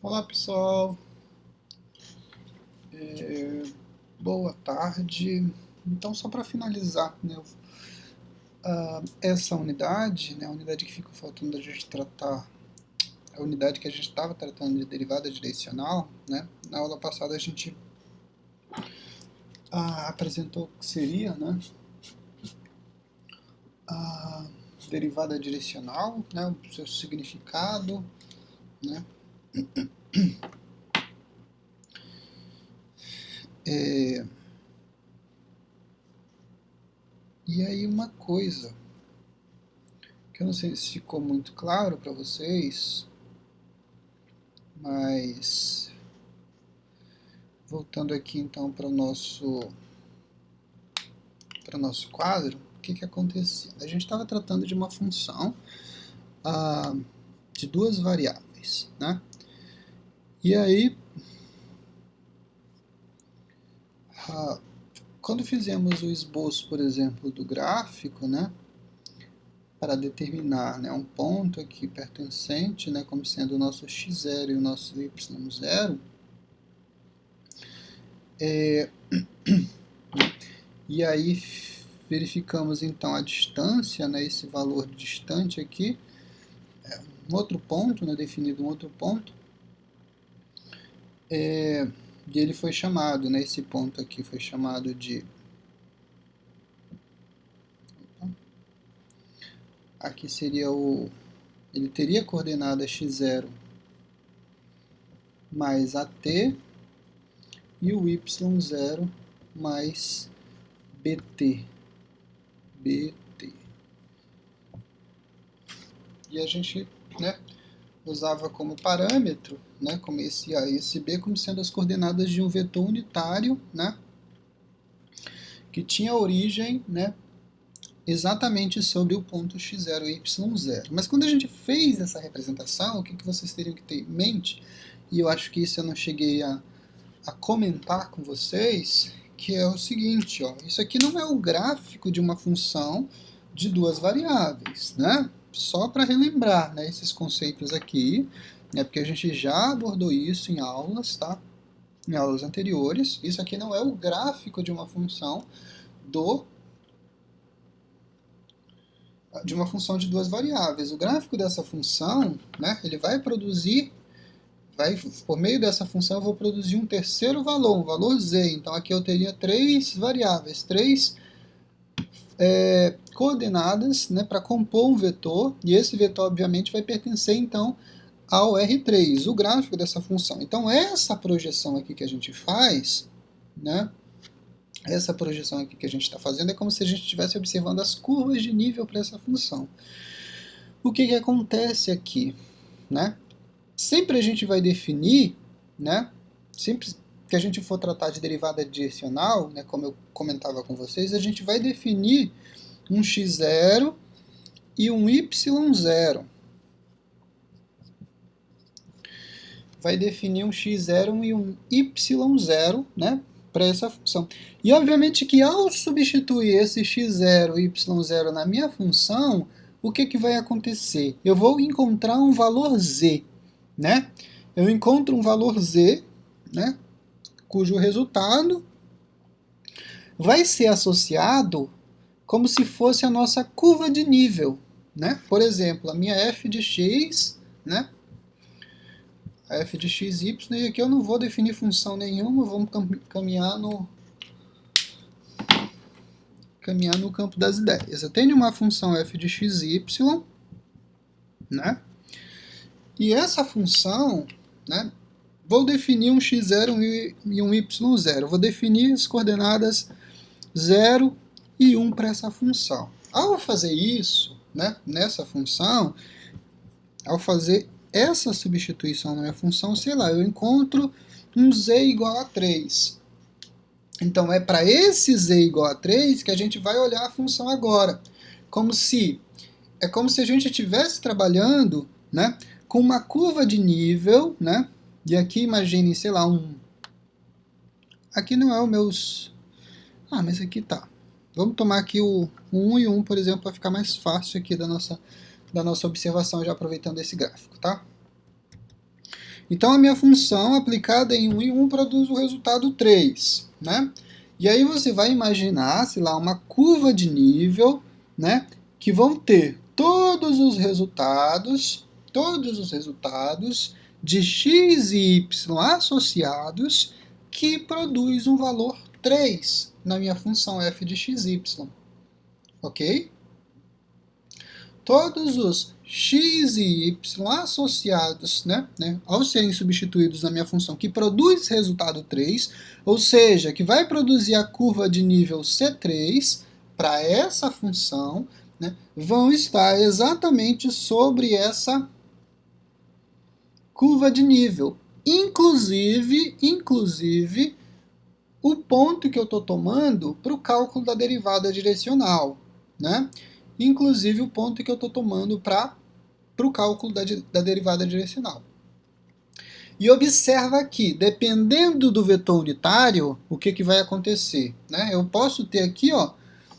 Olá pessoal, boa tarde. Então, só para finalizar, né, essa unidade, né, a unidade que fica faltando da gente tratar, a unidade que a gente estava tratando de derivada direcional, né, na aula passada a gente apresentou o que seria, né, a derivada direcional, né, o seu significado, né, e aí uma coisa que eu não sei se ficou muito claro para vocês, mas voltando aqui então para o nosso quadro, o que acontecia? A gente estava tratando de uma função de duas variáveis, né? E aí, quando fizemos o esboço, por exemplo, do gráfico, né, para determinar, né, um ponto aqui pertencente, né, como sendo o nosso x0 e o nosso y0, e aí verificamos então a distância, né, esse valor distante aqui, um outro ponto, né, definido um outro ponto, e ele foi chamado, né, esse ponto aqui foi chamado de, aqui seria ele teria coordenada x0 mais at e o y0 mais bt. E a gente, né, usava como parâmetro, né, como esse A e esse B, como sendo as coordenadas de um vetor unitário, né, que tinha origem, né, exatamente sobre o ponto x0 e y0. Mas quando a gente fez essa representação, o que vocês teriam que ter em mente, e eu acho que isso eu não cheguei a comentar com vocês, que é o seguinte, ó, isso aqui não é o gráfico de uma função de duas variáveis, né? Só para relembrar, né, esses conceitos aqui, né, porque a gente já abordou isso em aulas, tá? Em aulas anteriores. Isso aqui não é o gráfico de uma função de uma função de duas variáveis. O gráfico dessa função, né, ele vai produzir, por meio dessa função eu vou produzir um terceiro valor, um valor z. Então aqui eu teria três variáveis, três coordenadas, né, para compor um vetor, e esse vetor obviamente vai pertencer então ao R3, o gráfico dessa função. Então essa projeção aqui que a gente faz, né, essa projeção aqui que a gente está fazendo é como se a gente estivesse observando as curvas de nível para essa função. O que acontece aqui, né? Sempre a gente vai definir, né? Sempre que a gente for tratar de derivada direcional, né, como eu comentava com vocês, a gente vai definir um x0 e um y0. Vai definir um x0 e um y0, né, para essa função. E obviamente que ao substituir esse x0 e y0 na minha função, o que vai acontecer? Eu vou encontrar um valor z, né? Eu encontro um valor z, né, cujo resultado vai ser associado como se fosse a nossa curva de nível, né? Por exemplo, a minha f de x, né, a f de x, y, e aqui eu não vou definir função nenhuma, vamos caminhar no campo das ideias. Eu tenho uma função f de x, y, né? E essa função, né, vou definir um x0 e um y0. Vou definir as coordenadas 0 e 1 para essa função. Ao fazer isso, né, nessa função, ao fazer essa substituição na minha função, sei lá, eu encontro um z igual a 3. Então é para esse z igual a 3 que a gente vai olhar a função agora. É como se a gente estivesse trabalhando, né, com uma curva de nível, né? E aqui imaginem, sei lá, aqui não é o meus... mas aqui tá. Vamos tomar aqui o 1 e 1, por exemplo, para ficar mais fácil aqui da nossa observação, já aproveitando esse gráfico, tá? Então, a minha função aplicada em 1 e 1 produz o resultado 3, né? E aí você vai imaginar, sei lá, uma curva de nível, né, que vão ter todos os resultados de x e y associados que produz um valor 3 na minha função f de xy, ok? Todos os x e y associados, ao serem substituídos na minha função que produz resultado 3, ou seja, que vai produzir a curva de nível C3 para essa função, vão estar exatamente sobre essa curva de nível. Inclusive o ponto que eu estou tomando para o cálculo da derivada direcional, inclusive o ponto que eu estou tomando para o cálculo da derivada direcional. E observa aqui, dependendo do vetor unitário, o que vai acontecer? Eu posso ter aqui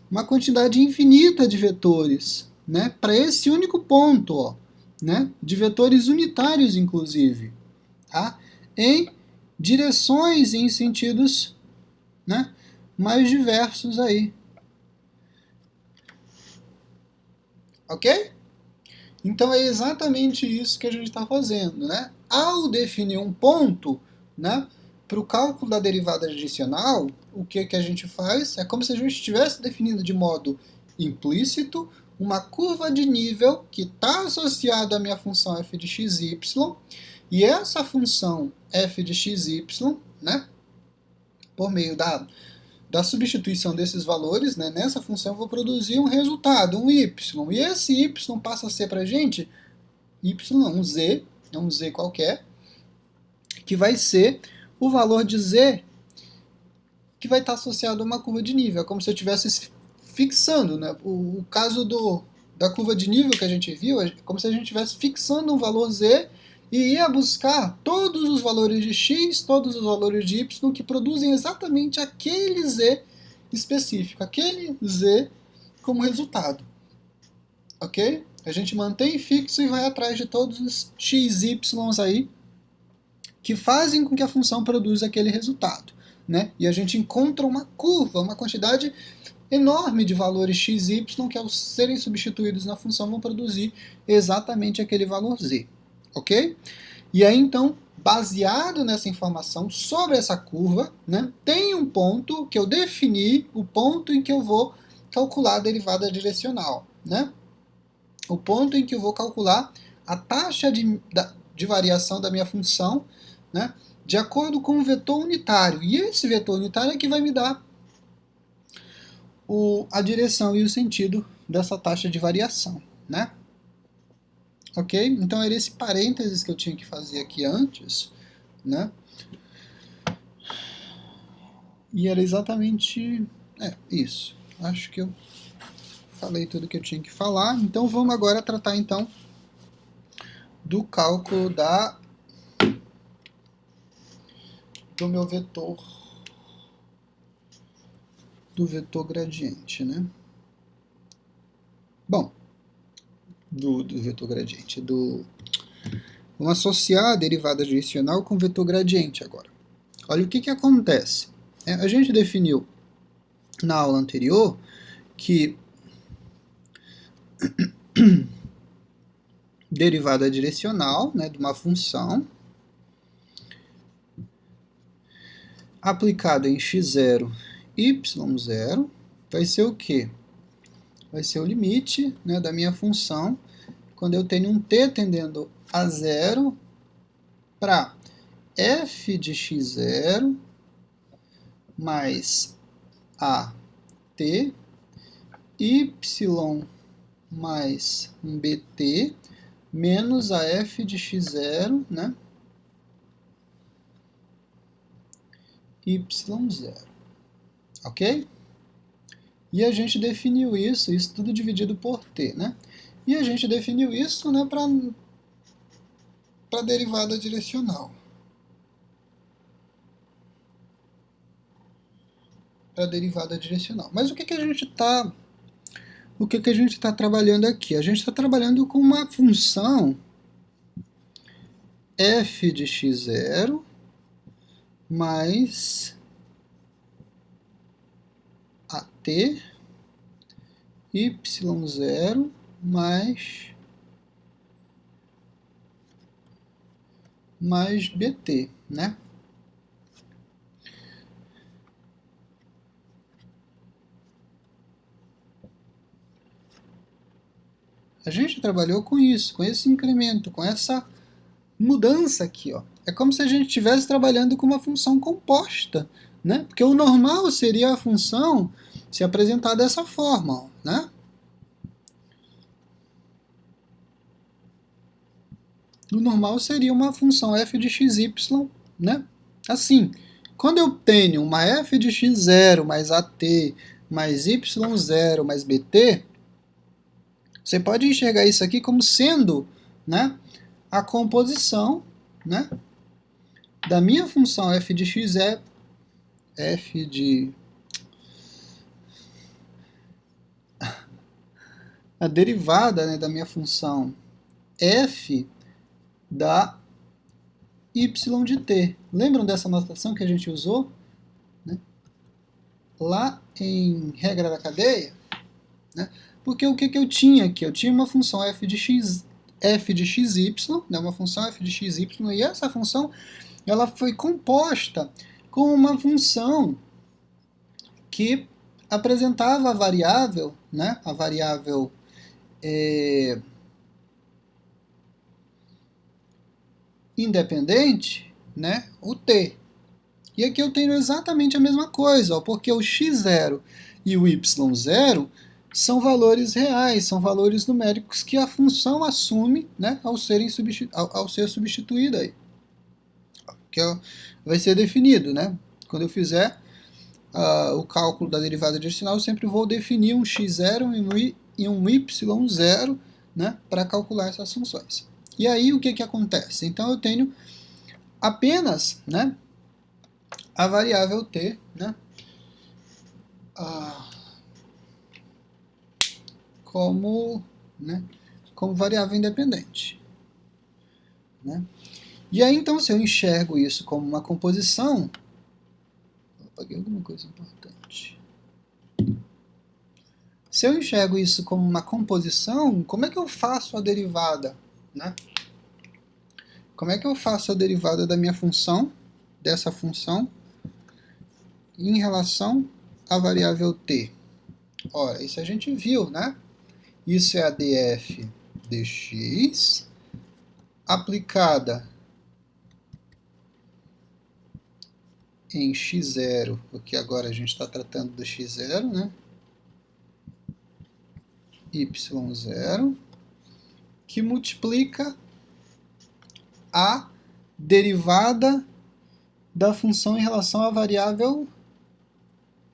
uma quantidade infinita de vetores para esse único ponto, de vetores unitários, inclusive, em direções e em sentidos mais diversos aí. Ok? Então é exatamente isso que a gente está fazendo, Ao definir um ponto, para o cálculo da derivada adicional, o que a gente faz? É como se a gente estivesse definindo de modo implícito uma curva de nível que está associada à minha função f de xy, e essa função f de xy, por meio da substituição desses valores, nessa função eu vou produzir um resultado, um y. E esse y passa a ser para a gente um z qualquer, que vai ser o valor de z que vai estar associado a uma curva de nível. É como se eu estivesse fixando. O caso da curva de nível que a gente viu, é como se a gente estivesse fixando um valor z e ia buscar todos os valores de x, todos os valores de y que produzem exatamente aquele z específico, aquele z como resultado. Ok? A gente mantém fixo e vai atrás de todos os x, y aí que fazem com que a função produza aquele resultado. E a gente encontra uma curva, uma quantidade enorme de valores x e y que, ao serem substituídos na função, vão produzir exatamente aquele valor z. Ok? E aí, então, baseado nessa informação sobre essa curva, tem um ponto que eu defini, o ponto em que eu vou calcular a derivada direcional. O ponto em que eu vou calcular a taxa de variação da minha função, de acordo com o vetor unitário. E esse vetor unitário é que vai me dar a direção e o sentido dessa taxa de variação. Ok? Então era esse parênteses que eu tinha que fazer aqui antes, E era exatamente isso. Acho que eu falei tudo que eu tinha que falar. Então vamos agora tratar então do cálculo do meu vetor, do vetor gradiente, Bom, do vetor gradiente, vamos associar a derivada direcional com o vetor gradiente agora. Olha o que acontece. A gente definiu na aula anterior que derivada direcional de uma função aplicada em x0, y0 vai ser o quê? Vai ser o limite da minha função quando eu tenho um t tendendo a 0 para f de x0 mais a t, y mais um bt, menos a f de x0, y0. Ok? E a gente definiu isso tudo dividido por t, E a gente definiu isso para a derivada direcional. Para a derivada direcional. Mas o que a gente está trabalhando aqui? A gente está trabalhando com uma função f de x0 mais at y0 mais bt, né? A gente trabalhou com isso, com esse incremento, com essa mudança aqui, ó. É como se a gente estivesse trabalhando com uma função composta, né? Porque o normal seria a função se apresentar dessa forma, ó, né? O normal seria uma função f de xy, né? Assim, quando eu tenho uma f de x0 mais at mais y0 mais bt, você pode enxergar isso aqui como sendo, né, a composição, né, da minha função f de x é f de... a derivada, né, da minha função f da y de t. Lembram dessa notação que a gente usou, né, lá em regra da cadeia? Né? Porque o que eu tinha aqui? Eu tinha uma função f de xy, né, uma função f de xy, e essa função ela foi composta com uma função que apresentava a variável, né, a variável independente, né, o t. E aqui eu tenho exatamente a mesma coisa, ó, porque o x0 e o y0 são valores reais, são valores numéricos que a função assume, né, ao ser substituída aí. Que vai ser definido, né? Quando eu fizer o cálculo da derivada adicional, eu sempre vou definir um x0 e um y0, né, para calcular essas funções. E aí o que acontece? Então eu tenho apenas, né, a variável t, né, como variável independente, né? E aí então, se eu enxergo isso como uma composição, eu apaguei alguma coisa importante. Se eu enxergo isso como uma composição, como é que eu faço a derivada, né? Como é que eu faço a derivada da minha função, dessa função, em relação à variável t? Ora, isso a gente viu, né? Isso é a df dx aplicada em x0, porque agora a gente está tratando do x0, né? y0, que multiplica a derivada da função em relação à variável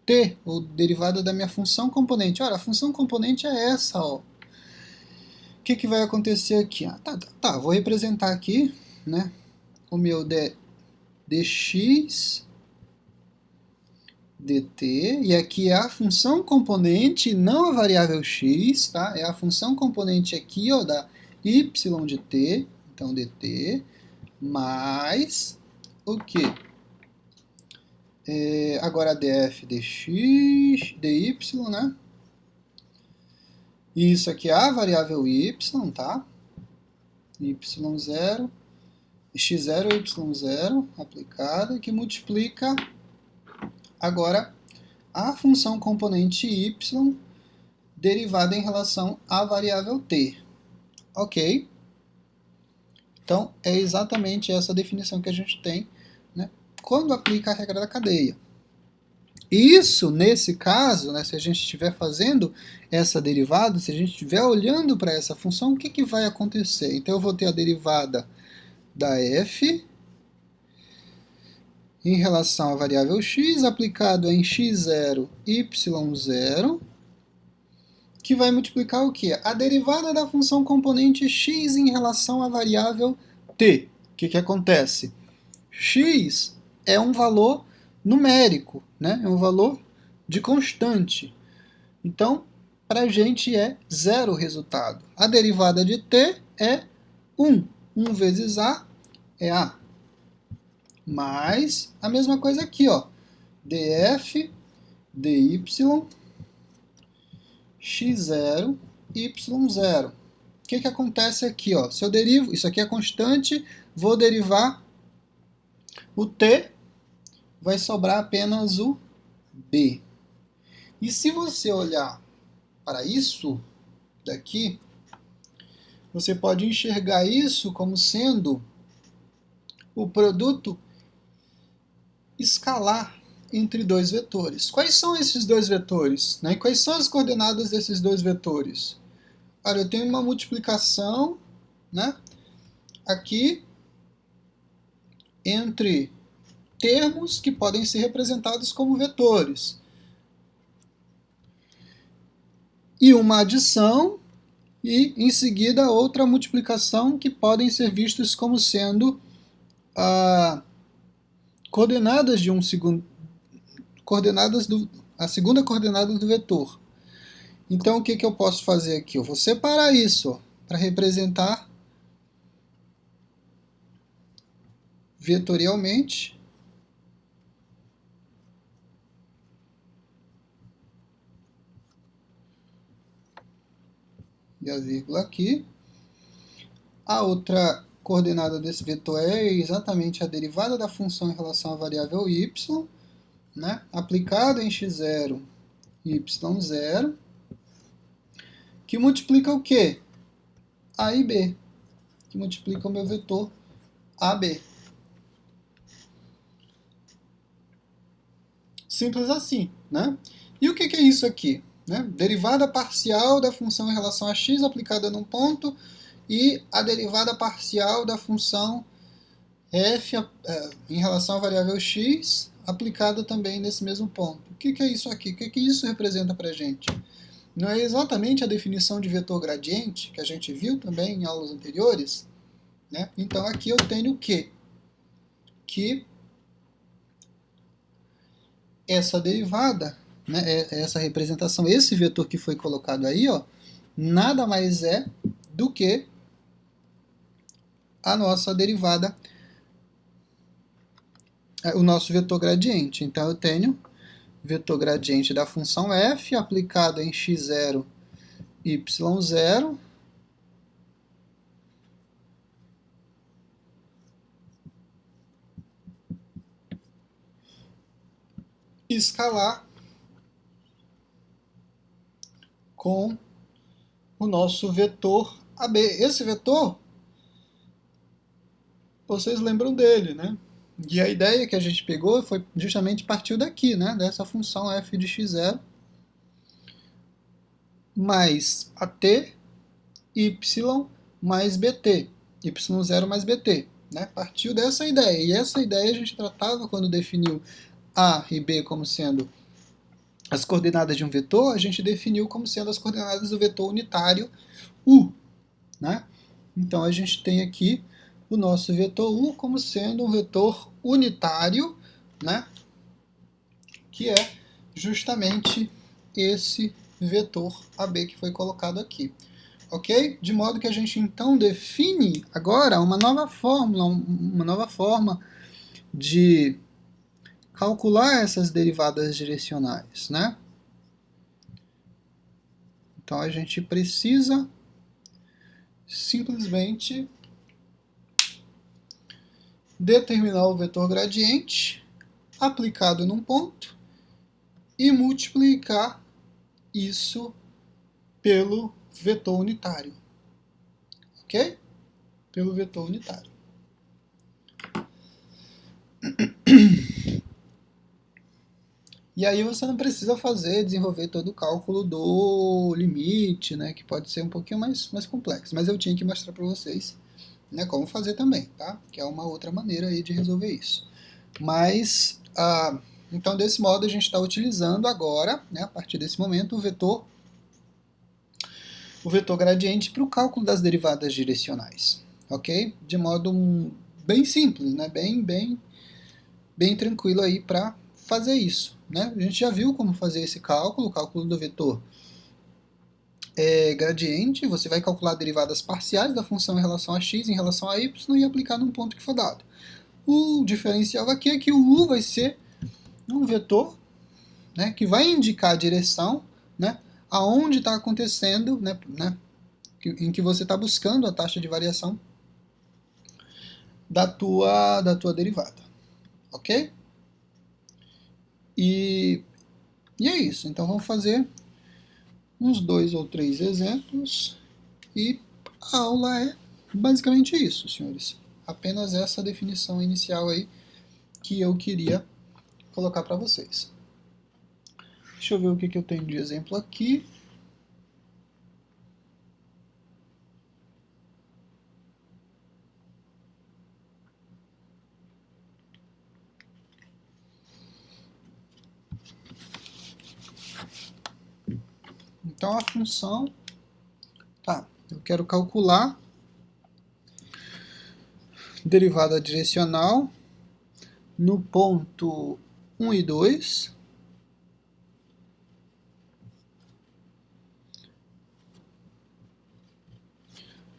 t, ou derivada da minha função componente. Ora, a função componente é essa, ó. O que vai acontecer aqui? Tá, vou representar aqui, né, o meu dx dt, e aqui é a função componente, não a variável x, tá? É a função componente aqui, ó, da y de t, então dt, mais o que? Agora df dx, dy, né? E isso aqui é a variável y, tá? y0, x0 e y0 aplicada, que multiplica agora a função componente y derivada em relação à variável t. Ok? Então, é exatamente essa definição que a gente tem, né, quando aplica a regra da cadeia. Isso, nesse caso, né, se a gente estiver fazendo essa derivada, se a gente estiver olhando para essa função, o que vai acontecer? Então, eu vou ter a derivada da f em relação à variável x, aplicado em x0, y0, que vai multiplicar o quê? A derivada da função componente x em relação à variável t. O que acontece? X é um valor numérico, né? É um valor de constante. Então, para a gente é zero o resultado. A derivada de t é 1. 1 vezes a é A. Mais a mesma coisa aqui, ó. df, dy, x0, y0. O que acontece aqui, ó? Se eu derivo, isso aqui é constante, vou derivar o t, vai sobrar apenas o b. E se você olhar para isso daqui, você pode enxergar isso como sendo o produto escalar entre dois vetores. Quais são esses dois vetores? Né? E quais são as coordenadas desses dois vetores? Olha, eu tenho uma multiplicação, né, aqui entre termos que podem ser representados como vetores. E uma adição, e em seguida outra multiplicação que podem ser vistos como sendo coordenadas de um segundo, a segunda coordenada do vetor. Então o que eu posso fazer aqui? Eu vou separar isso para representar vetorialmente. E a vírgula aqui. A outra coordenada desse vetor é exatamente a derivada da função em relação à variável y, né, aplicada em x0 e y0, que multiplica o quê? A e b, que multiplica o meu vetor AB. Simples assim, né? E o que é isso aqui? Né? Derivada parcial da função em relação a x aplicada num ponto e a derivada parcial da função f em relação à variável x aplicada também nesse mesmo ponto. O que é isso aqui? O que isso representa para a gente? Não é exatamente a definição de vetor gradiente, que a gente viu também em aulas anteriores? Né? Então aqui eu tenho o quê? Que essa derivada, né, essa representação, esse vetor que foi colocado aí, ó, nada mais é do que a nossa derivada, o nosso vetor gradiente. Então eu tenho vetor gradiente da função f aplicado em x0, y0, escalar com o nosso vetor AB. Esse vetor, vocês lembram dele, né? E a ideia que a gente pegou foi justamente partiu daqui, né? Dessa função f de x0 mais at y mais bt, y0 mais bt. Né? Partiu dessa ideia. E essa ideia a gente tratava quando definiu a e b como sendo as coordenadas de um vetor, a gente definiu como sendo as coordenadas do vetor unitário u. Né? Então a gente tem aqui o nosso vetor u como sendo um vetor unitário, né? Que é justamente esse vetor AB que foi colocado aqui. Ok? De modo que a gente então define agora uma nova fórmula, uma nova forma de calcular essas derivadas direcionais, né? Então a gente precisa simplesmente determinar o vetor gradiente aplicado num ponto e multiplicar isso pelo vetor unitário. Ok? Pelo vetor unitário. E aí você não precisa desenvolver todo o cálculo do limite, né, que pode ser um pouquinho mais complexo. Mas eu tinha que mostrar para vocês, né, como fazer também, tá? Que é uma outra maneira aí de resolver isso. Mas, então desse modo a gente está utilizando agora, né, a partir desse momento, o vetor gradiente para o cálculo das derivadas direcionais, ok? De modo bem simples, né, bem tranquilo aí para fazer isso. Né? A gente já viu como fazer esse cálculo, o cálculo do vetor gradiente, você vai calcular derivadas parciais da função em relação a x, em relação a y, e aplicar num ponto que for dado. O diferencial aqui é que o u vai ser um vetor, né, que vai indicar a direção, né, aonde está acontecendo, né, em que você está buscando a taxa de variação da tua derivada, ok? E é isso. Então vamos fazer uns 2 ou 3 exemplos e a aula é basicamente isso, senhores. Apenas essa definição inicial aí que eu queria colocar para vocês. Deixa eu ver o que eu tenho de exemplo aqui. Então a função, eu quero calcular derivada direcional no ponto 1 e 2,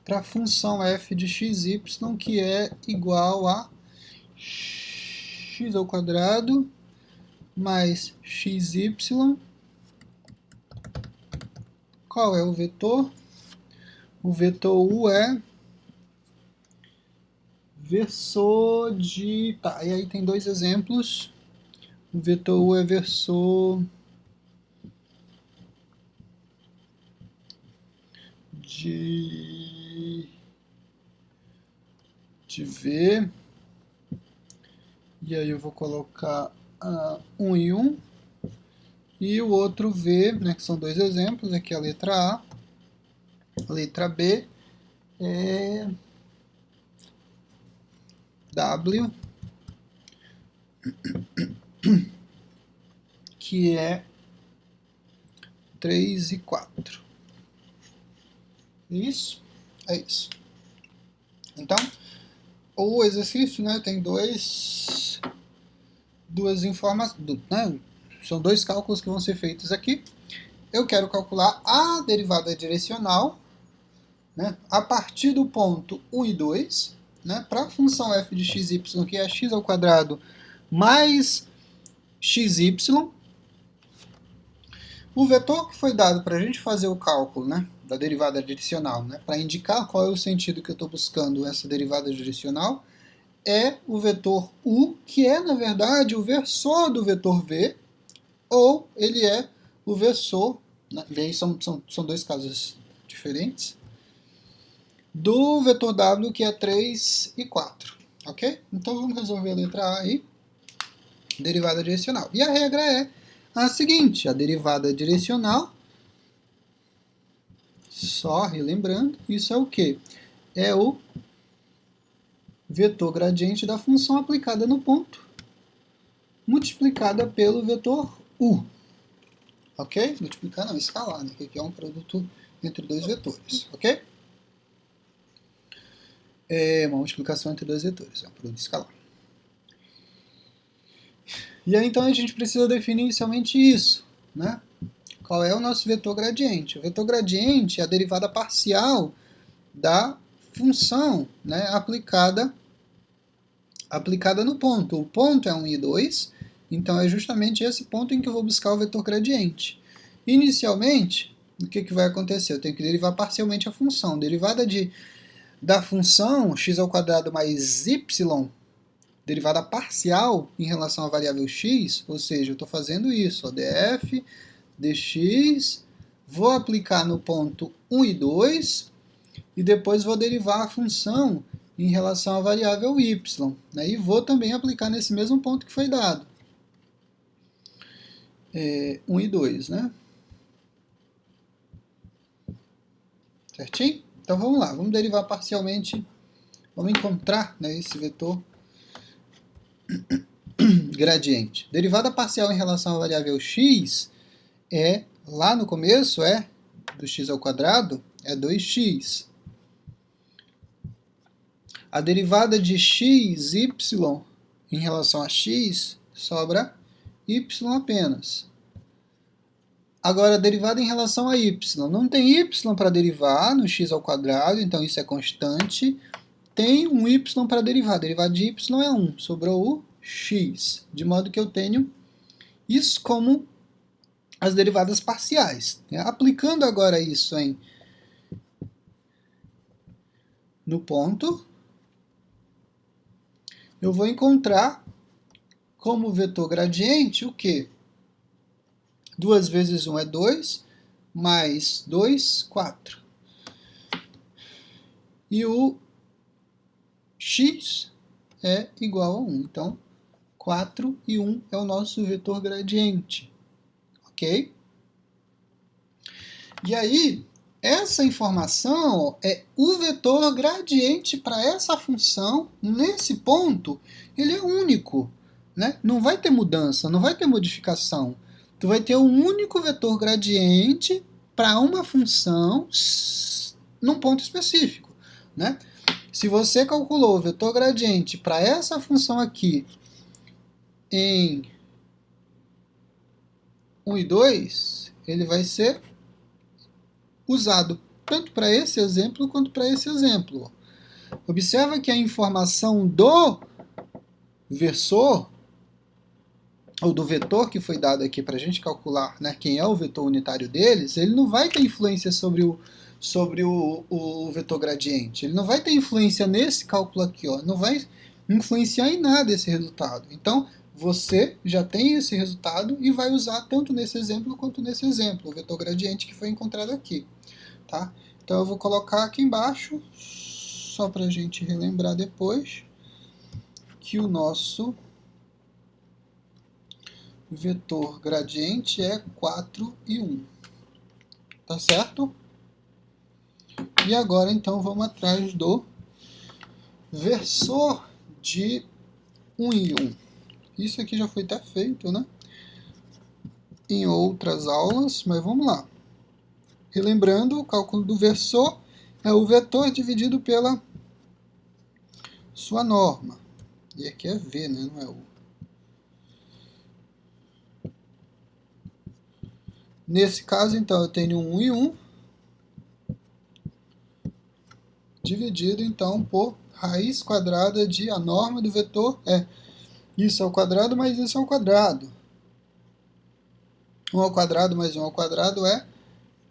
para a função f de xy, que é igual a x ao quadrado mais xy. Qual é o vetor? O vetor u é versor de... Tá, e aí tem dois exemplos. O vetor u é versor de V. E aí eu vou colocar 1 e 1. E o outro V, né, que são dois exemplos, aqui a letra A. A letra B é W, que é 3 e 4. Isso? É isso. Então, o exercício, né, tem duas informações, né, são dois cálculos que vão ser feitos aqui. Eu quero calcular a derivada direcional, né, a partir do ponto 1 e 2, né, para a função f de xy, que é x ao quadrado mais xy. O vetor que foi dado para a gente fazer o cálculo, né, da derivada direcional, né, para indicar qual é o sentido que eu estou buscando essa derivada direcional, é o vetor u, que é, na verdade, o versor do vetor v, ou ele é o versor, né, e aí são dois casos diferentes, do vetor w, que é 3 e 4. Ok? Então vamos resolver a letra A aí, derivada direcional. E a regra é a seguinte: a derivada direcional, só relembrando, isso é o quê? É o vetor gradiente da função aplicada no ponto, multiplicada pelo vetor u. Ok? Multiplicar não, escalar, né? Que aqui é um produto entre dois vetores. Ok? É uma multiplicação entre dois vetores, é um produto escalar. E aí então a gente precisa definir inicialmente isso, né? Qual é o nosso vetor gradiente? O vetor gradiente é a derivada parcial da função, né, aplicada no ponto. O ponto é 1 e 2, então é justamente esse ponto em que eu vou buscar o vetor gradiente. Inicialmente, o que vai acontecer? Eu tenho que derivar parcialmente a função. Derivada da função x ao quadrado mais y, derivada parcial em relação à variável x, ou seja, eu estou fazendo isso, ó, df dx, vou aplicar no ponto 1 e 2, e depois vou derivar a função em relação à variável y, né, e vou também aplicar nesse mesmo ponto que foi dado, 1 e 2, né? Certinho? Então vamos lá, vamos derivar parcialmente, vamos encontrar, né, esse vetor gradiente. Derivada parcial em relação à variável x lá no começo do x ao quadrado, é 2x. A derivada de x, y, em relação a x, sobra y apenas. Agora, a derivada em relação a y. Não tem y para derivar no x ao quadrado, então isso é constante. Tem um y para derivar. A derivada de y é 1. Sobrou o x. De modo que eu tenho isso como as derivadas parciais. Aplicando agora isso no ponto, eu vou encontrar como vetor gradiente o quê? 2 vezes 1 é 2, mais 2, 4. E o x é igual a 1. Então, 4 e 1 é o nosso vetor gradiente. Ok? E aí, essa informação é o vetor gradiente para essa função, nesse ponto, ele é único. Né? Não vai ter mudança, não vai ter modificação. Tu vai ter um único vetor gradiente para uma função num ponto específico. Né? Se você calculou o vetor gradiente para essa função aqui em 1 e 2, ele vai ser usado tanto para esse exemplo quanto para esse exemplo. Observa que a informação do versor, ou do vetor que foi dado aqui para a gente calcular, né, quem é o vetor unitário deles, ele não vai ter influência sobre o vetor gradiente. Ele não vai ter influência nesse cálculo aqui, ó, não vai influenciar em nada esse resultado. Então, você já tem esse resultado e vai usar tanto nesse exemplo quanto nesse exemplo, o vetor gradiente que foi encontrado aqui. Tá? Então eu vou colocar aqui embaixo, só para a gente relembrar depois, que o nosso vetor gradiente é 4 e 1. Tá certo? E agora então vamos atrás do versor de 1 e 1. Isso aqui já foi até feito, né? Em outras aulas, mas vamos lá. Relembrando, o cálculo do versor é o vetor dividido pela sua norma. E aqui é V, né? Não é U. Nesse caso, então, eu tenho 1 e 1 dividido, então, por raiz quadrada de a norma do vetor é isso ao quadrado mais isso ao quadrado. 1 ao quadrado mais 1 ao quadrado é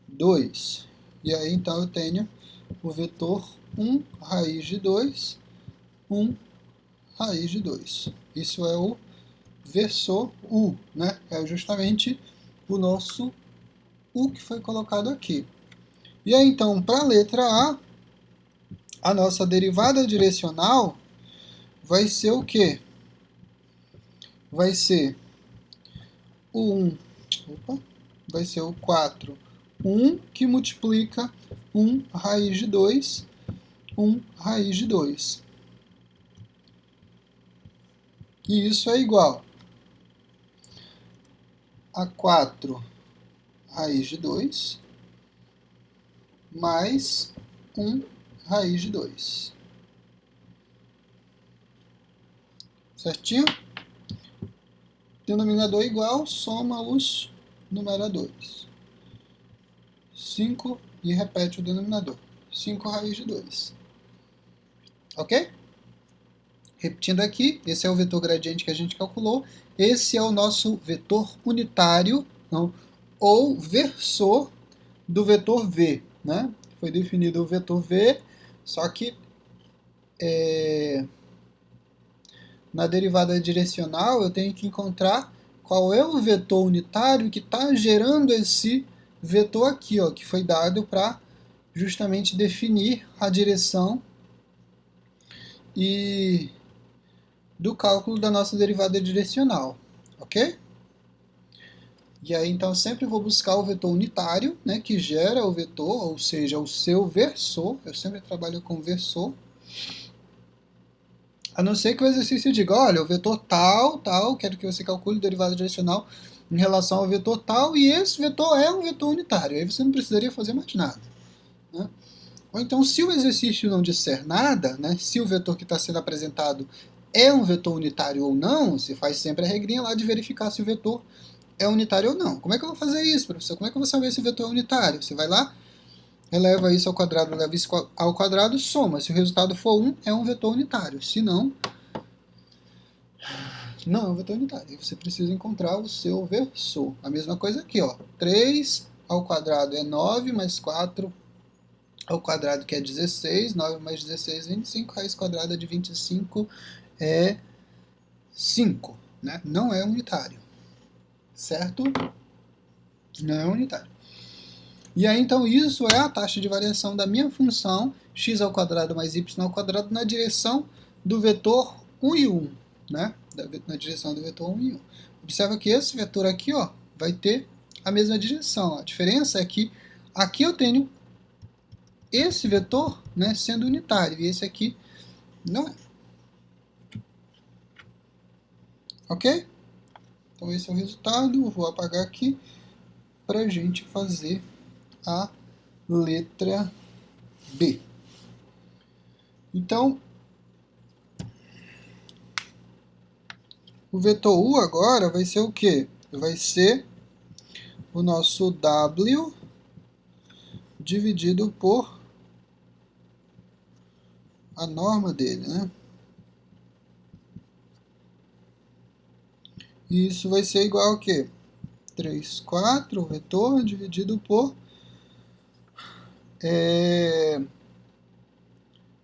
2. E aí, então, eu tenho o vetor 1 raiz de 2, 1 raiz de 2. Isso é o versor U, né? É justamente o nosso U que foi colocado aqui. E aí, então, para a letra a nossa derivada direcional vai ser o quê? Vai ser o 1, vai ser o 4, 1 que multiplica 1 raiz de 2, 1 raiz de 2. E isso é igual a 4 raiz de 2 mais 1 raiz de 2. Certinho? Denominador igual, soma os numeradores. 5 e repete o denominador. 5 raiz de 2. Ok? Repetindo aqui, esse é o vetor gradiente que a gente calculou. Esse é o nosso vetor unitário, não, ou versor do vetor V. Né? Foi definido o vetor V, só que na derivada direcional eu tenho que encontrar qual é o vetor unitário que está gerando esse vetor aqui, ó, que foi dado para justamente definir a direção e do cálculo da nossa derivada direcional, ok? E aí então sempre vou buscar o vetor unitário, né, que gera o vetor, ou seja, o seu versor. Eu sempre trabalho com versor. A não ser que o exercício diga, olha, o vetor tal, quero que você calcule derivada direcional em relação ao vetor tal, e esse vetor é um vetor unitário. Aí você não precisaria fazer mais nada. Né? Ou então, se o exercício não disser nada, né, se o vetor que está sendo apresentado é um vetor unitário ou não, você faz sempre a regrinha lá de verificar se o vetor é unitário ou não. Como é que eu vou fazer isso, professor? Como é que eu vou saber se o vetor é unitário? Você vai lá, eleva isso ao quadrado, eleva isso ao quadrado, soma. Se o resultado for 1, é um vetor unitário. Se não, não é um vetor unitário. E você precisa encontrar o seu versor. A mesma coisa aqui, ó. 3 ao quadrado é 9, mais 4 ao quadrado, que é 16. 9 mais 16 é 25. Raiz quadrada de 25 é 5. Né? Não é unitário. Certo? Não é unitário. E aí, então, isso é a taxa de variação da minha função x ao quadrado mais y ao quadrado na direção do vetor 1 e 1. Né? Na direção do vetor 1 e 1. Observa que esse vetor aqui, ó, vai ter a mesma direção. A diferença é que aqui eu tenho esse vetor, né, sendo unitário, e esse aqui não é. Ok? Então esse é o resultado. Vou apagar aqui para a gente fazer a letra B. Então, o vetor U agora vai ser o quê? Vai ser o nosso W dividido por a norma dele, né? E isso vai ser igual a quê? 3, 4, o vetor dividido por...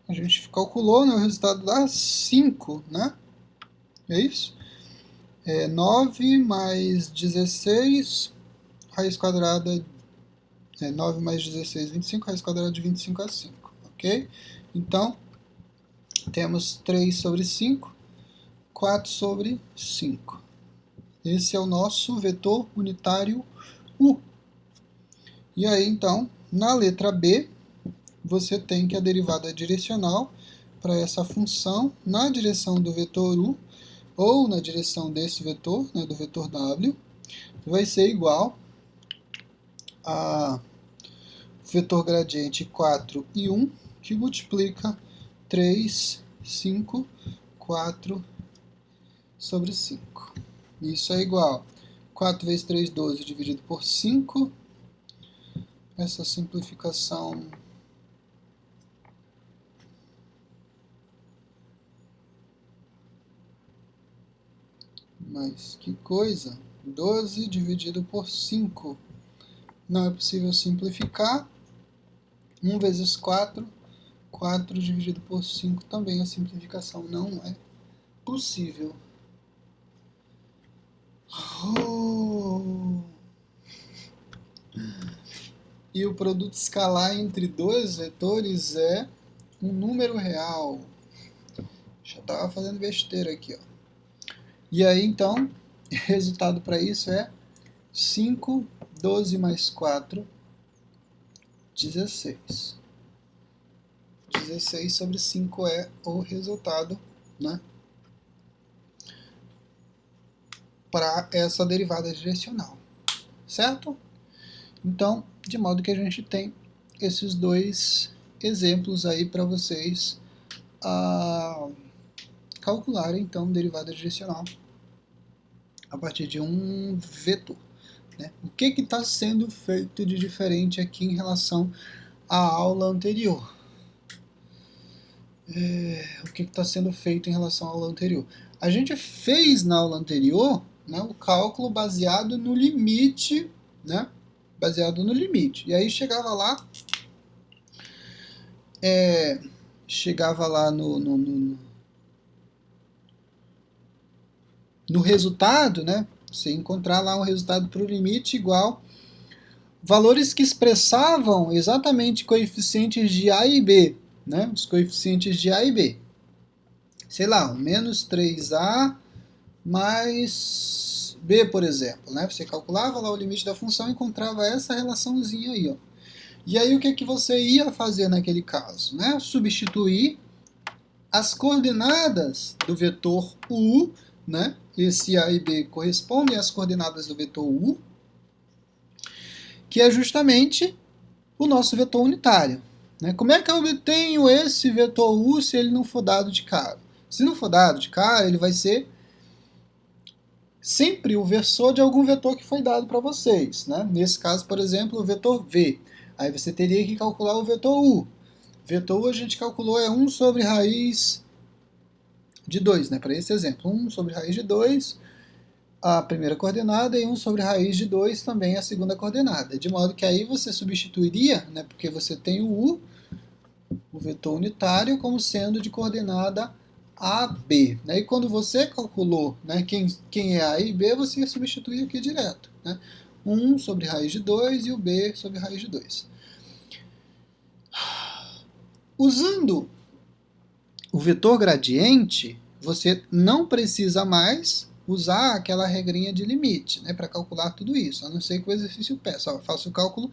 a gente calculou, né, o resultado dá 5, né? É isso? 9 mais 16, raiz quadrada, 9 mais 16, 25, raiz quadrada de 25 é 5, ok? Então, temos 3 sobre 5, 4 sobre 5. Esse é o nosso vetor unitário U. E aí, então, na letra B, você tem que a derivada direcional para essa função na direção do vetor U, ou na direção desse vetor, né, do vetor W, vai ser igual a vetor gradiente 4 e 1, que multiplica 3, 5, 4 sobre 5. Isso é igual a 4 vezes 3, 12, dividido por 5. Essa simplificação... Mas que coisa! 12 dividido por 5. Não é possível simplificar. 1 vezes 4. 4 dividido por 5 também a simplificação não é possível. Oh. E o produto escalar entre dois vetores é um número real. Já estava fazendo besteira aqui, ó. E aí, então, resultado para isso é 5, 12 mais 4, 16. 16 sobre 5 é o resultado, né, para essa derivada direcional, certo? Então, de modo que a gente tem esses dois exemplos aí para vocês calcularem, então, derivada direcional a partir de um vetor. Né? O que está sendo feito de diferente aqui em relação à aula anterior? O que está sendo feito em relação à aula anterior? A gente fez na aula anterior, né, o cálculo baseado no limite, né? Baseado no limite. E aí chegava lá no resultado, né? Você encontrar lá um resultado para o limite igual valores que expressavam exatamente coeficientes de A e B, né? Os coeficientes de A e B. Sei lá, um menos 3A mais B, por exemplo, né? Você calculava lá o limite da função e encontrava essa relaçãozinha aí, ó. E aí o que você ia fazer naquele caso, né? Substituir as coordenadas do vetor U, né? Esse A e B correspondem às coordenadas do vetor U, que é justamente o nosso vetor unitário. Né? Como é que eu obtenho esse vetor U se ele não for dado de cara? Se não for dado de cara, ele vai ser sempre o versor de algum vetor que foi dado para vocês, né? Nesse caso, por exemplo, o vetor V. Aí você teria que calcular o vetor U. Vetor U a gente calculou é 1 sobre raiz de 2, né? Para esse exemplo, 1 sobre raiz de 2, a primeira coordenada, e 1 sobre raiz de 2 também a segunda coordenada. De modo que aí você substituiria, né? Porque você tem o U, o vetor unitário, como sendo de coordenada AB. Né? E quando você calculou, né, quem é A e B, você substitui aqui direto. Né? 1 sobre raiz de 2 e o B sobre raiz de 2. Usando o vetor gradiente, você não precisa mais usar aquela regrinha de limite, né, para calcular tudo isso, a não ser que o exercício peça. Faça o cálculo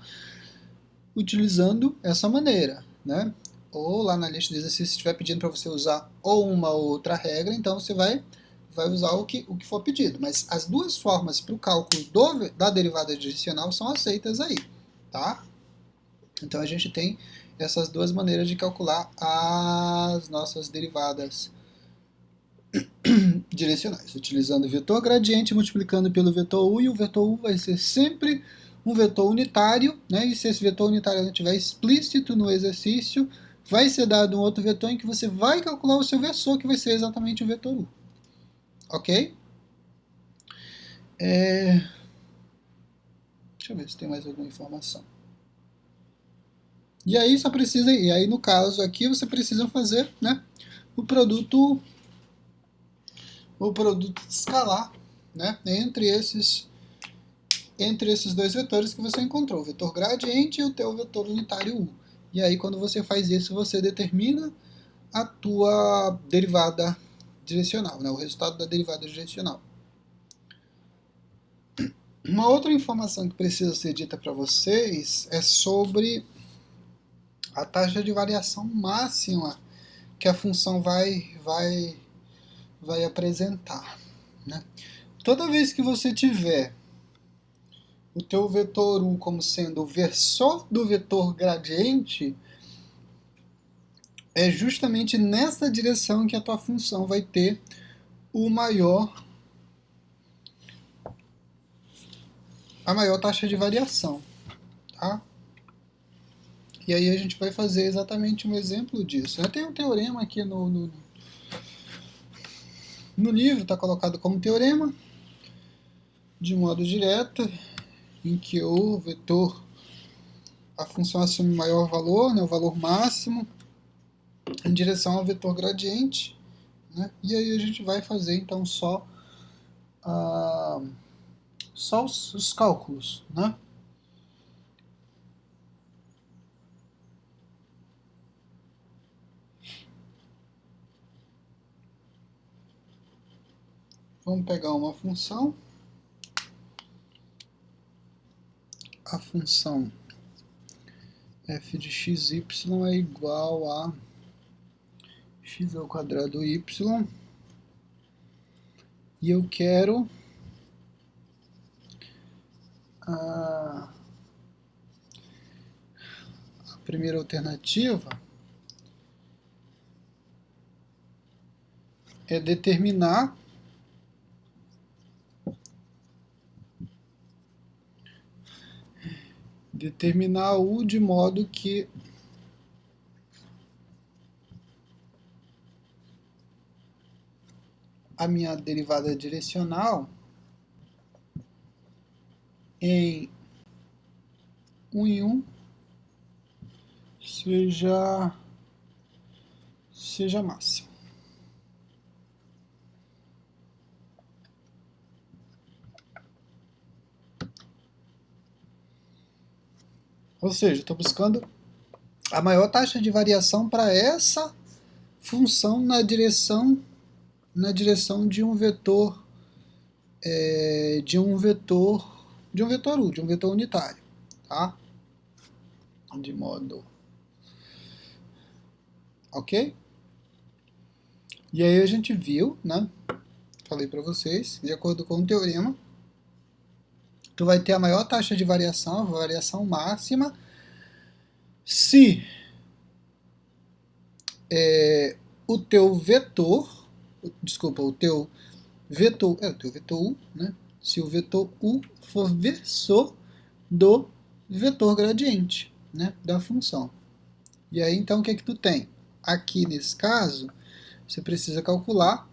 utilizando essa maneira. Né? Ou lá na lista de exercícios estiver pedindo para você usar ou uma ou outra regra, então você vai usar o que for pedido. Mas as duas formas para o cálculo da derivada adicional são aceitas aí. Tá? Então a gente tem essas duas maneiras de calcular as nossas derivadas direcionais, utilizando o vetor gradiente multiplicando pelo vetor u, e o vetor u vai ser sempre um vetor unitário, né? E se esse vetor unitário não estiver explícito no exercício, vai ser dado um outro vetor em que você vai calcular o seu versor, que vai ser exatamente o vetor u. Ok? Deixa eu ver se tem mais alguma informação. E aí no caso aqui você precisa fazer, né, o produto escalar, né, entre esses dois vetores que você encontrou, o vetor gradiente e o teu vetor unitário u. E aí quando você faz isso, você determina a tua derivada direcional, né, o resultado da derivada direcional. Uma outra informação que precisa ser dita para vocês é sobre a taxa de variação máxima que a função vai apresentar. Né? Toda vez que você tiver o teu vetor u como sendo o versor do vetor gradiente, é justamente nessa direção que a tua função vai ter a maior taxa de variação. Tá? E aí a gente vai fazer exatamente um exemplo disso. Eu tenho um teorema aqui no livro, está colocado como teorema, de modo direto, em que o vetor, a função assume maior valor, né, o valor máximo, em direção ao vetor gradiente. Né? E aí a gente vai fazer então só os cálculos. Né? Vamos pegar uma função. A função f de xy é igual a x ao quadrado y. E eu quero a primeira alternativa é determinar u de modo que a minha derivada direcional em 1 em 1 seja máxima. Ou seja, estou buscando a maior taxa de variação para essa função na direção de um vetor de um vetor u, de um vetor unitário, tá? De modo, ok? E aí a gente viu, né? Falei para vocês, de acordo com o teorema, tu vai ter a maior taxa de variação, a variação máxima, se o teu vetor, desculpa, o teu vetor, o teu vetor u, né? Se o vetor u for versor do vetor gradiente, né, da função. E aí, então, o que é que tu tem? Aqui, nesse caso, você precisa calcular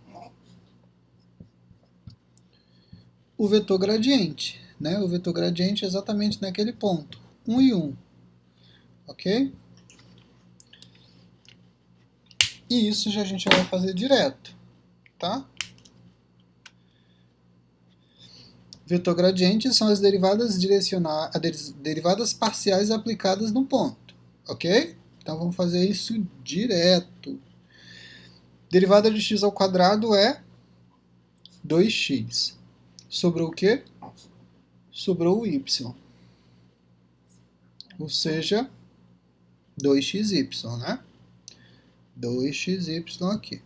o vetor gradiente, né? O vetor gradiente é exatamente naquele ponto, 1 e 1, ok? E isso já a gente vai fazer direto, tá? Vetor gradiente são as derivadas derivadas parciais aplicadas no ponto, ok? Então vamos fazer isso direto. Derivada de x ao quadrado é 2x. Sobrou o quê? Sobrou o y. Ou seja, 2xy, né? 2xy aqui.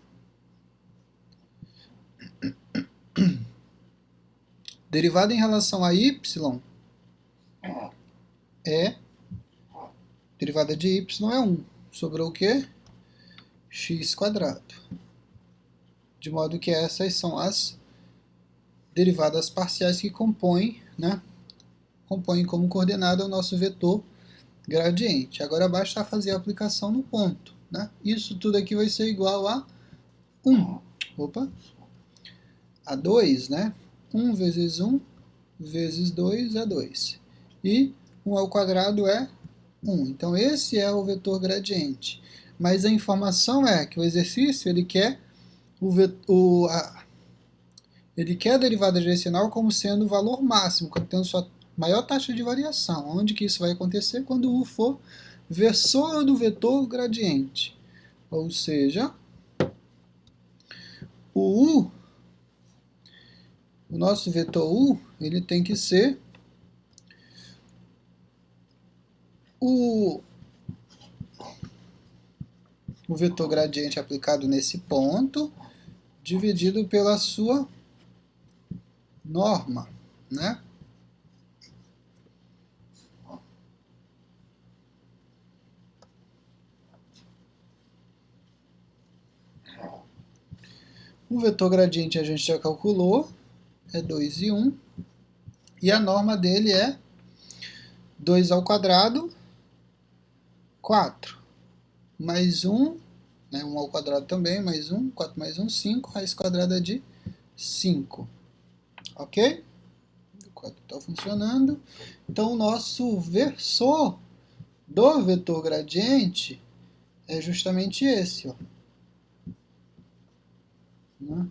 Derivada em relação a y é... Derivada de y é 1. Sobrou o quê? X quadrado. De modo que essas são as derivadas parciais que compõem, né? Compõem como coordenada o nosso vetor gradiente. Agora basta fazer a aplicação no ponto, né? Isso tudo aqui vai ser igual a 1. Opa! A 2, né? 1 vezes 1 vezes 2 é 2. E 1 ao quadrado é 1. Então esse é o vetor gradiente. Mas a informação é que o exercício ele quer ele quer a derivada direcional como sendo o valor máximo, tendo sua maior taxa de variação. Onde que isso vai acontecer? Quando u for versor do vetor gradiente. Ou seja, o nosso vetor u, ele tem que ser o vetor gradiente aplicado nesse ponto, dividido pela sua norma, né? O vetor gradiente a gente já calculou, é 2 e 1, e a norma dele é 2 ao quadrado, 4, mais 1, né, 1 ao quadrado também, mais 1, 4 mais 1, 5, raiz quadrada de 5, ok? O 4 está funcionando. Então, o nosso versor do vetor gradiente é justamente esse, ó.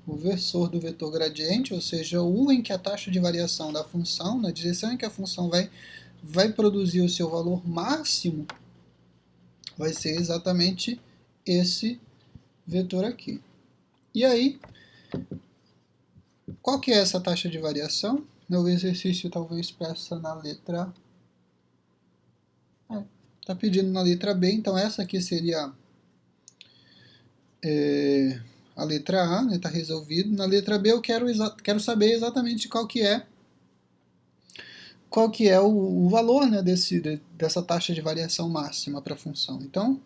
O versor do vetor gradiente, ou seja, o u em que a taxa de variação da função, na direção em que a função vai produzir o seu valor máximo, vai ser exatamente esse vetor aqui. E aí, qual que é essa taxa de variação? O exercício talvez peça na letra... Está pedindo na letra B, então essa aqui seria a letra A, né, tá resolvido. Na letra B eu quero saber exatamente qual que é o valor, né, dessa taxa de variação máxima para a função. Então,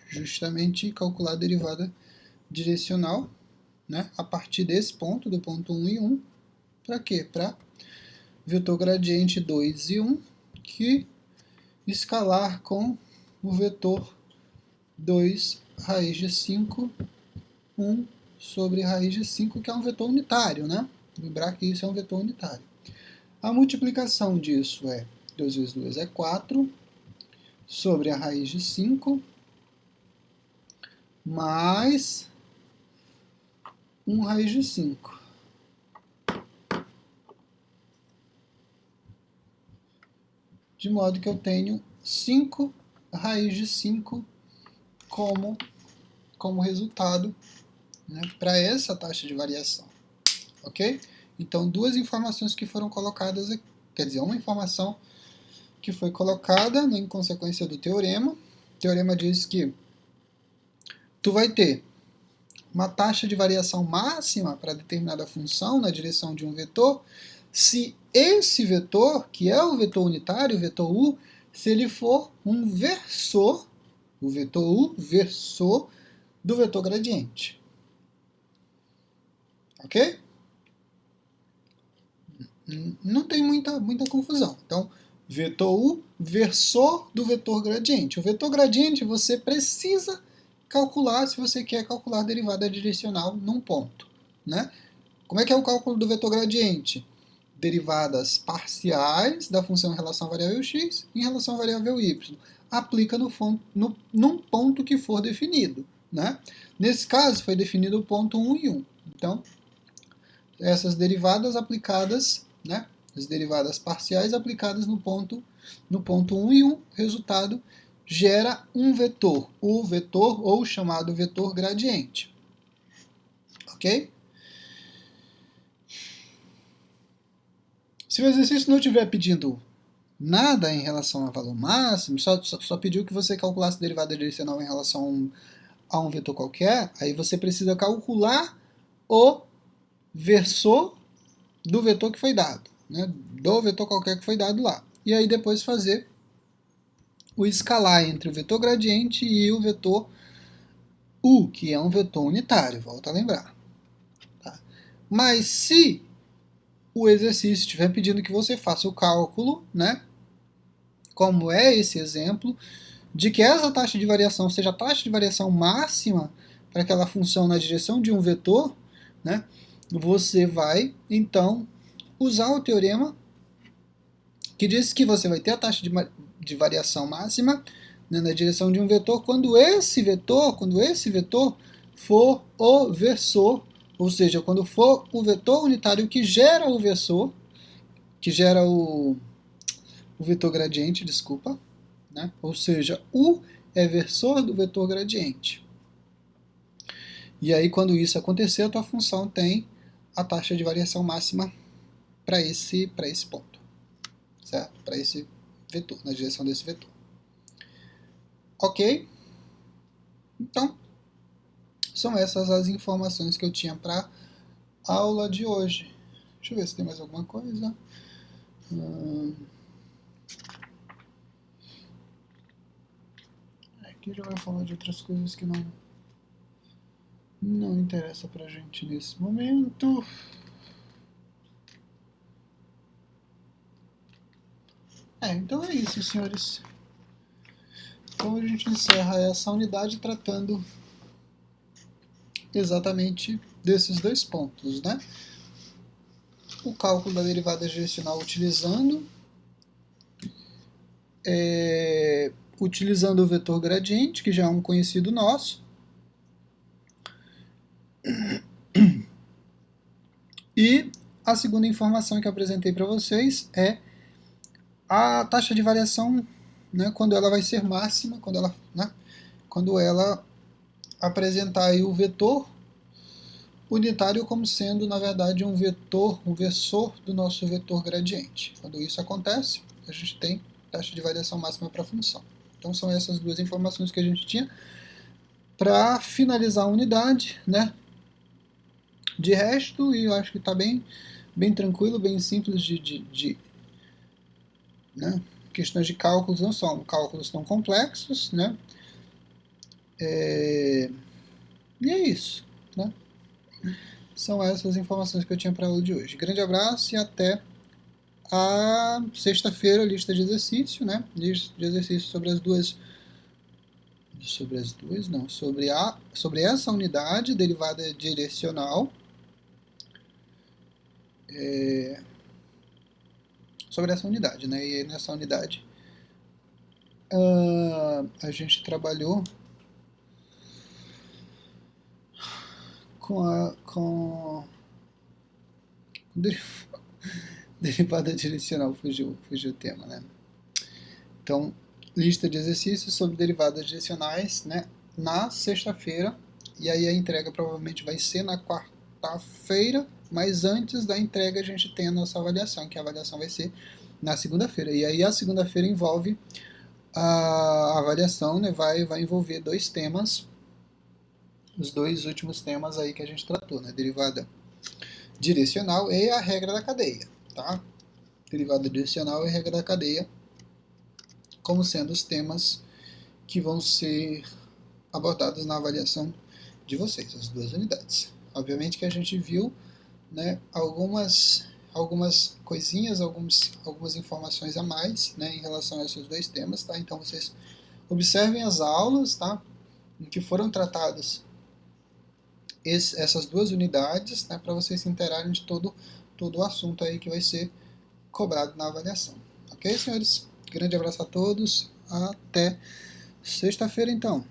justamente calcular a derivada direcional, né, a partir desse ponto, do ponto 1 e 1, para quê? Para vetor gradiente 2 e 1, que escalar com o vetor 2 raiz de 5, 1 sobre raiz de 5, que é um vetor unitário, né? Lembrar que isso é um vetor unitário. A multiplicação disso é 2 vezes 2 é 4, sobre a raiz de 5, mais 1 raiz de 5. De modo que eu tenho 5 raiz de 5 como resultado, né, para essa taxa de variação. Ok? Então, duas informações que foram colocadas aqui. Quer dizer, uma informação que foi colocada, né, em consequência do teorema. O teorema diz que tu vai ter uma taxa de variação máxima para determinada função na direção de um vetor, se esse vetor, que é o vetor unitário, o vetor u, se ele for um versor, o vetor u, versor do vetor gradiente. Ok? Não tem muita confusão. Então, vetor U, versor do vetor gradiente. O vetor gradiente você precisa calcular se você quer calcular a derivada direcional num ponto, né? Como é que é o cálculo do vetor gradiente? Derivadas parciais da função em relação à variável x em relação à variável y. Aplica num ponto que for definido, né? Nesse caso, foi definido o ponto 1 e 1. Então, essas derivadas aplicadas, né? As derivadas parciais aplicadas no ponto 1 e 1, resultado gera um vetor, o vetor ou chamado vetor gradiente. Ok? Se o exercício não estiver pedindo nada em relação ao valor máximo, só pediu que você calculasse a derivada direcional em relação a um vetor qualquer, aí você precisa calcular o versor do vetor que foi dado, né? Do vetor qualquer que foi dado lá. E aí depois fazer o escalar entre o vetor gradiente e o vetor U, que é um vetor unitário, volta a lembrar. Tá? Mas se o exercício estiver pedindo que você faça o cálculo, né? Como é esse exemplo, de que essa taxa de variação seja a taxa de variação máxima para aquela função na direção de um vetor, né? Você vai, então, usar o teorema que diz que você vai ter a taxa de variação máxima, né, na direção de um vetor quando esse vetor for o versor, ou seja, quando for o vetor unitário que gera o versor, que gera o vetor gradiente, desculpa, né? Ou seja, U é versor do vetor gradiente. E aí, quando isso acontecer, a tua função tem a taxa de variação máxima para esse ponto, certo? Para esse vetor, na direção desse vetor. Ok? Então, são essas as informações que eu tinha para a aula de hoje. Deixa eu ver se tem mais alguma coisa. Aqui já vai falar de outras coisas que não interessa pra gente nesse momento. Então é isso, senhores. Então a gente encerra essa unidade tratando exatamente desses dois pontos, né? O cálculo da derivada direcional utilizando o vetor gradiente, que já é um conhecido nosso. E a segunda informação que eu apresentei para vocês é a taxa de variação, né, quando ela vai ser máxima, quando ela apresentar aí o vetor unitário como sendo, na verdade, um versor do nosso vetor gradiente. Quando isso acontece, a gente tem taxa de variação máxima para a função. Então são essas duas informações que a gente tinha para finalizar a unidade, né? De resto, eu acho que está bem tranquilo, bem simples né? Questões de cálculos não são cálculos tão complexos, né? E é isso, né? São essas informações que eu tinha para a aula de hoje. Grande abraço e até a sexta-feira, lista de exercício, né? Lista de exercício sobre sobre essa unidade, derivada direcional. Sobre essa unidade, né? E aí nessa unidade a gente trabalhou com derivada direcional, fugiu o tema, né? Então, lista de exercícios sobre derivadas direcionais, né? Na sexta-feira, e aí a entrega provavelmente vai ser na quarta-feira, mas antes da entrega a gente tem a nossa avaliação, que a avaliação vai ser na segunda-feira. E aí a segunda-feira envolve a avaliação, né? Vai envolver dois temas, os dois últimos temas aí que a gente tratou, né? Derivada direcional e a regra da cadeia, tá? Derivada direcional e regra da cadeia como sendo os temas que vão ser abordados na avaliação de vocês, as duas unidades. Obviamente que a gente viu, né, algumas coisinhas, algumas informações a mais, né, em relação a esses dois temas, tá? Então vocês observem as aulas, tá, em que foram tratadas essas duas unidades, né, para vocês se interarem de todo o assunto aí que vai ser cobrado na avaliação. Ok, senhores? Grande abraço a todos. Até sexta-feira, então.